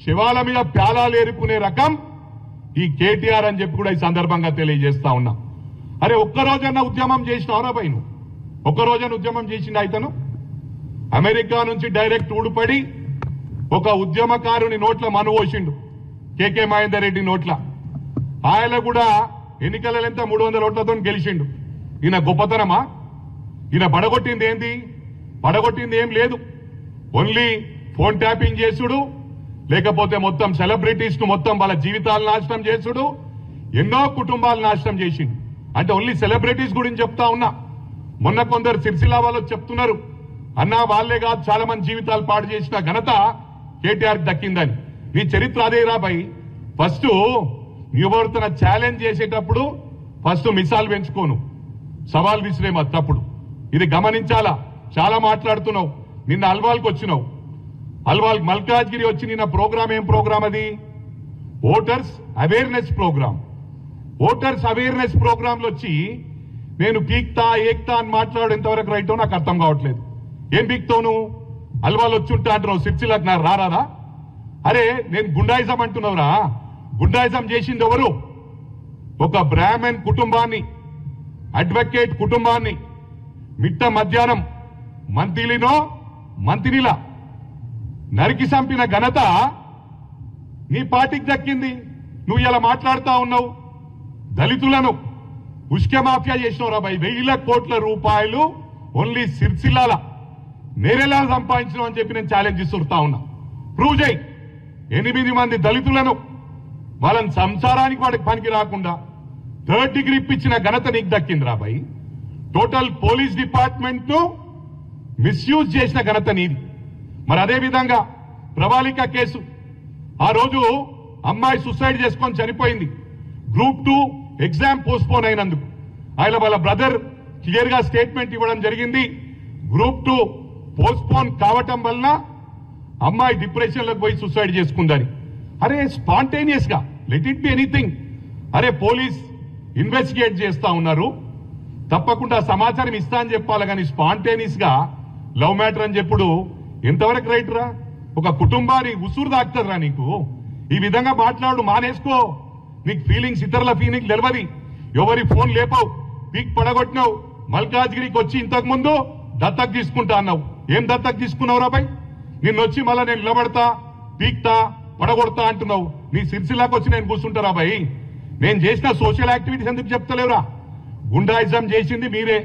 శివాల మీద ప్యాలాలు ఏరుకునే రకం ఈ కేటీఆర్ అని చెప్పి కూడా ఈ సందర్భంగా తెలియజేస్తా ఉన్నా. అరే ఒక్కరోజన్నా ఉద్యమం చేసినవరా పై నువ్వు? ఒక్కరోజన్నా ఉద్యమం చేసిండు అయితను? అమెరికా నుంచి డైరెక్ట్ ఊడిపడి ఒక ఉద్యమకారుని నోట్ల మనువోసిండు, కేకే మహేందర్ రెడ్డి నోట్ల. ఆయన కూడా ఎన్నికలలో ఎంత 300 ఓట్లతో గెలిచిండు. ఈయన గొప్పతనమా? ఈయన పడగొట్టింది ఏంది? పడగొట్టింది ఏం లేదు. ఓన్లీ ఫోన్ ట్యాపింగ్ చేసుడు, లేకపోతే మొత్తం సెలబ్రిటీస్ ను మొత్తం వాళ్ళ జీవితాలు నాశనం చేసుడు, ఎన్నో కుటుంబాలు నాశనం చేసిండు. అంటే ఓన్లీ సెలబ్రిటీస్ గురించి చెప్తా ఉన్నా. మొన్న కొందరు సిరిసిల్ల వాళ్ళు చెప్తున్నారు, అన్నా వాళ్లే కాదు చాలా మంది జీవితాలు పాడు చేసిన ఘనత కేటీఆర్ దక్కిందని. నీ చరిత్ర అదేరా భయ్. ఫస్ట్ ఎవరితో ఛాలెంజ్ చేసేటప్పుడు ఫస్ట్ మిసాల్ పెంచుకోను, సవాల్ విసిరేమా తప్పుడు. ఇది గమనించాలా. చాలా మాట్లాడుతున్నావు. నిన్న అల్వాల్కి వచ్చినావు, అల్వాల్ మల్కాజ్గిరి వచ్చి నిన్న ప్రోగ్రామ్ ఏం ప్రోగ్రామ్ అది? Voters awareness programme. Voters awareness programme లో వచ్చి నేను పీక్తా ఏక్తా అని మాట్లాడు ఎంతవరకు రైటో నాకు అర్థం కావట్లేదు. ఏం పీక్తావు నువ్వు? అల్వాల్ వచ్చి ఉంటా అంటున్నావు, సిరిసిల్లకు నాకు రారాదా? అరే నేను గుండాయిజం అంటున్నావురా. గుండాయిజం చేసింది ఎవరు? ఒక బ్రాహ్మణ్ కుటుంబాన్ని, అడ్వకేట్ కుటుంబాన్ని మిట్ట మధ్యాహ్నం మంత్రిలా నరికి చంపిన ఘనత నీ పార్టీకి దక్కింది. నువ్వు ఇలా మాట్లాడుతా ఉన్నావు. దళితులను ఉష్క మాఫియా చేసినవరా భయ్. 1000 కోట్ల రూపాయలు ఓన్లీ సిరిసిల్లాల నేరేలా సంపాదించినావు అని చెప్పి నేను ఛాలెంజ్ ఇస్తుతా ఉన్నా. ప్రూవ్ చేయి. 8 మంది దళితులను వాళ్ళని సంసారానికి వాడికి పనికి రాకుండా 3rd డిగ్రీ ఇప్పించిన ఘనత నీకు దక్కిందిరా భయ్. టోటల్ పోలీస్ డిపార్ట్మెంట్ ను మిస్యూజ్ చేసిన ఘనత నీది. మరి అదే విధంగా ప్రవాళిక కేసు, ఆ రోజు అమ్మాయి సూసైడ్ చేసుకొని చనిపోయింది. గ్రూప్ 2 ఎగ్జామ్ పోస్ట్పోన్ అయినందుకు ఆయన వాళ్ళ బ్రదర్ క్లియర్ గా స్టేట్మెంట్ ఇవ్వడం జరిగింది. గ్రూప్ 2 పోస్ట్పోన్ కావటం వలన అమ్మాయి డిప్రెషన్ లోకి పోయి సూసైడ్ చేసుకుందని. అరే స్పాంటేనియస్ గా లెట్ ఇట్ బి ఎనీథింగ్. అరే పోలీస్ ఇన్వెస్టిగేట్ చేస్తా ఉన్నారు, తప్పకుండా సమాచారం ఇస్తా అని చెప్పాలి. కానీ స్పాంటేనియస్ గా లవ్ మ్యాటర్ అని చెప్పుడు ఎంతవరకు రైట్ రా? ఒక కుటుంబాన్ని ఉసురు దాక్తారా నీకు? ఈ విధంగా మాట్లాడు, మానేసుకో. నీకు ఫీలింగ్స్, ఇతరుల ఫీలింగ్ తెలియదు. ఎవరి ఫోన్ లేపావు, పీక్ పడగొట్టినావు. మల్కాజ్గిరికి వచ్చి ఇంతకు ముందు దత్తకు తీసుకుంటా అన్నావు. ఏం దత్తకు తీసుకున్నావు రాబాయ్? నిన్నొచ్చి మళ్ళా నేను నిలబడతా, పీక్తా, పడగొడతా అంటున్నావు. నీ సిరిసిల్లాకు వచ్చి నేను కూర్చుంటారా బాయ్? నేను చేసిన సోషల్ యాక్టివిటీస్ ఎందుకు చెప్తలేవురా? గుండాయిజం చేసింది మీరే.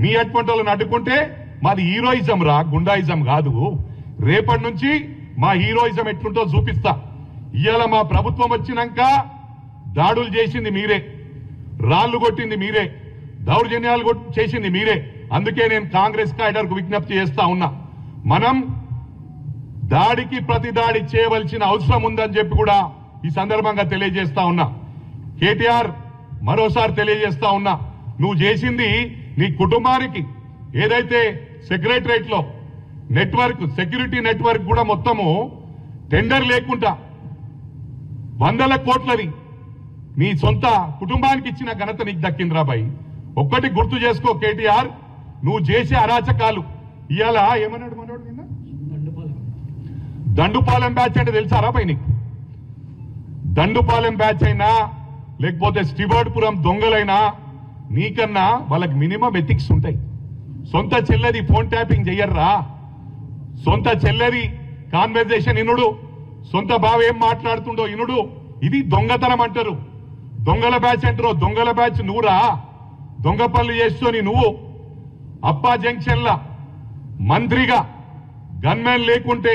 మీ అటువంటి వాళ్ళని అడ్డుకుంటే మాది హీరోయిజం రా, గుండాయిజం కాదు. రేపటి నుంచి మా హీరోయిజం ఎట్లుంటో చూపిస్తా. ఇవాళ మా ప్రభుత్వం వచ్చినాక దాడులు చేసింది మీరే, రాళ్లు కొట్టింది మీరే, దౌర్జన్యాలు చేసింది మీరే. అందుకే నేను కాంగ్రెస్ క్యాడర్ కు విజ్ఞప్తి చేస్తా ఉన్నా, మనం దాడికి ప్రతి దాడి చేయవలసిన అవసరం ఉందని చెప్పి కూడా ఈ సందర్భంగా తెలియజేస్తా ఉన్నా. కేటీఆర్ మరోసారి తెలియజేస్తా ఉన్నా, నువ్వు చేసింది నీ కుటుంబానికి ఏదైతే సెక్రటరేట్ లో నెట్వర్క్, సెక్యూరిటీ నెట్వర్క్ కూడా మొత్తము టెండర్ లేకుండా 100 కోట్లది నీ సొంత కుటుంబానికి ఇచ్చిన ఘనత నీకు దక్కిందిరా బాయ్. ఒక్కటి గుర్తు చేసుకో కేటీఆర్, నువ్వు చేసే అరాచకాలు. ఇవాళ ఏమన్నాడు మనోడు నిన్న? దండుపాలెం బ్యాచ్ అంటే తెలుసారా బాయ్ నీకు? దండుపాలెం బ్యాచ్ అయినా లేకపోతే స్టివర్డ్పురం దొంగలైనా నీకన్నా వాళ్ళకి మినిమం ఎథిక్స్ ఉంటాయి. సొంత చెల్లెది ఫోన్ ట్యాపింగ్ చెయ్యర్రా. సొంత చెల్లెది కాన్వర్జేషన్ ఇనుడు, సొంత బావ ఏం మాట్లాడుతుండో ఇనుడు. ఇది దొంగతనం అంటారు. దొంగల బ్యాచ్ అంటారు. దొంగల బ్యాచ్ నువ్వురా. దొంగ పనులు చేస్తూని నువ్వు అప్పా జంక్షన్ లా మంత్రిగా గన్మెన్ లేకుంటే